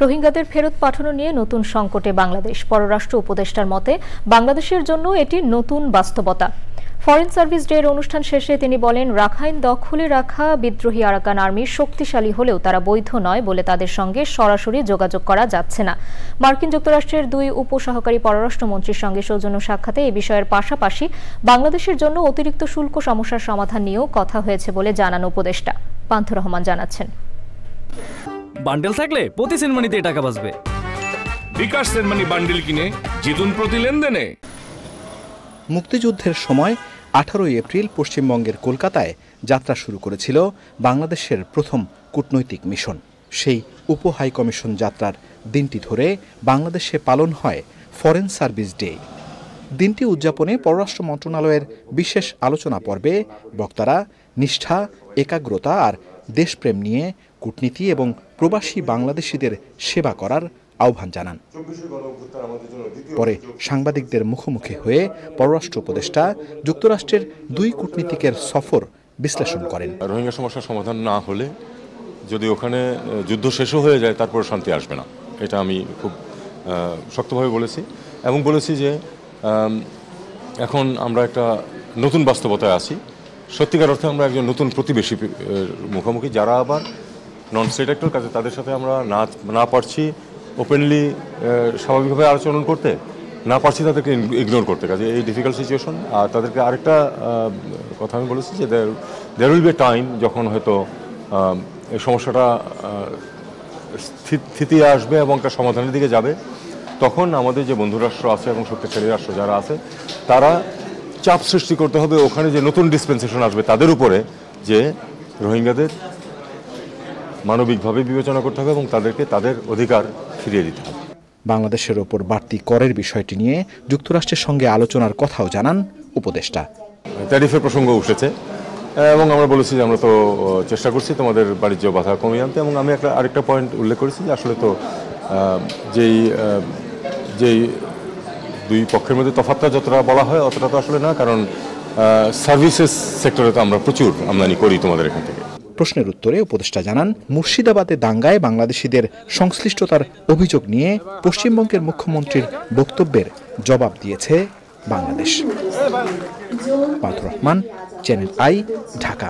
রোহিঙ্গাদের ফেরত পাঠানো নিয়ে নতুন সংকটে বাংলাদেশ। পররাষ্ট্র উপদেষ্টার মতে বাংলাদেশের জন্য এটি নতুন বাস্তবতা। ফরেন সার্ভিস ডে এর অনুষ্ঠান শেষে তিনি বলেন, রাখাইন দখলে রাখা বিদ্রোহী আরাকান আর্মি শক্তিশালী হলেও তারা বৈধ নয় বলে তাদের সঙ্গে সরাসরি যোগাযোগ করা যাচ্ছে না। মার্কিন যুক্তরাষ্ট্রের দুই উপসহকারী পররাষ্ট্রমন্ত্রীর সঙ্গে সৌজন্য সাক্ষাতে এই বিষয়ের পাশাপাশি বাংলাদেশের জন্য অতিরিক্ত শুল্ক সমস্যার সমাধান নিয়েও কথা হয়েছে বলে জানান উপদেষ্টা। পান্থ রহমান জানাচ্ছেন, বান্ডেল থাকলে প্রতি সেনমানিতে টাকা বাঁচবে। বিকাশ সেনমানি বান্ডেল কিনে জিতুন প্রতি লেনদেনে। মুক্তিযুদ্ধের সময় 18 এপ্রিল পশ্চিমবঙ্গের কলকাতায় যাত্রা শুরু করেছিল বাংলাদেশের প্রথম কূটনৈতিক মিশন। সেই উপ হাই কমিশন যাত্রার দিনটি ধরে বাংলাদেশে পালন হয় ফরেন সার্ভিস ডে। দিনটি উদযাপনে পররাষ্ট্র মন্ত্রণালয়ের বিশেষ আলোচনা পর্বে বক্তারা নিষ্ঠা, একাগ্রতা আর দেশপ্রেম নিয়ে কূটনীতি এবং প্রবাসী বাংলাদেশিদের সেবা করার আহ্বান জানান। পরে সাংবাদিকদের মুখোমুখি হয়ে পররাষ্ট্র উপদেষ্টা যুক্তরাষ্ট্রের দুই কূটনীতিকের সফর বিশ্লেষণ করেন। রোহিঙ্গা সমস্যার সমাধান না হলে যদি ওখানে যুদ্ধ শেষও হয়ে যায় তারপর শান্তি আসবে না, এটা আমি খুব শক্তভাবে বলেছি এবং বলেছি যে এখন আমরা একটা নতুন বাস্তবতায় আছি। সত্যিকার অর্থে আমরা একজন নতুন প্রতিবেশী মুখোমুখি, যারা আবার নন স্টেট অ্যাক্টর, কাজে তাদের সাথে আমরা না পারছি ওপেনলি স্বাভাবিকভাবে আলোচনা করতে, না পারছি তাদেরকে ইগনোর করতে। কাজে এই ডিফিকাল্ট সিচুয়েশন। আর তাদেরকে আরেকটা কথা আমি বলেছি যে there will be a time যখন হয়তো এই সমস্যাটা স্থিতি আসবে এবং একটা সমাধানের দিকে যাবে। তখন আমাদের যে বন্ধুরাষ্ট্র আছে এবং শক্তিশালী রাষ্ট্র যারা আছে তারা চাপ সৃষ্টি করতে হবে ওখানে যে নতুন ডিসপেন্সেশন আসবে তাদের উপরে, যে রোহিঙ্গাদের মানবিকভাবে বিবেচনা করতে হবে এবং তাদেরকে তাদের অধিকার ফিরিয়ে দিতে হবে। বাংলাদেশের ওপর বাড়তি করের বিষয়টি নিয়ে যুক্তরাষ্ট্রের সঙ্গে আলোচনার কথাও জানান উপদেষ্টা। ট্যারিফের প্রসঙ্গ উঠেছে এবং আমরা বলেছি যে আমরা তো চেষ্টা করছি তোমাদের বাণিজ্য বাধা কমিয়ে আনতে, এবং আমি আরেকটা পয়েন্ট উল্লেখ করেছি যে আসলে তো যেই দুই পক্ষের মধ্যে তফাৎটা যতটা বলা হয় অতটা তো আসলে না, কারণ সার্ভিসেস সেক্টরে তো আমরা প্রচুর আমদানি করি তোমাদের এখান থেকে। প্রশ্নের উত্তরে উপদেষ্টা জানান, মুর্শিদাবাদে দাঙ্গায় বাংলাদেশিদের সংশ্লিষ্টতার অভিযোগ নিয়ে পশ্চিমবঙ্গের মুখ্যমন্ত্রীর বক্তব্যের জবাব দিয়েছে বাংলাদেশ। পান্থ রহমান, চ্যানেল আই, ঢাকা।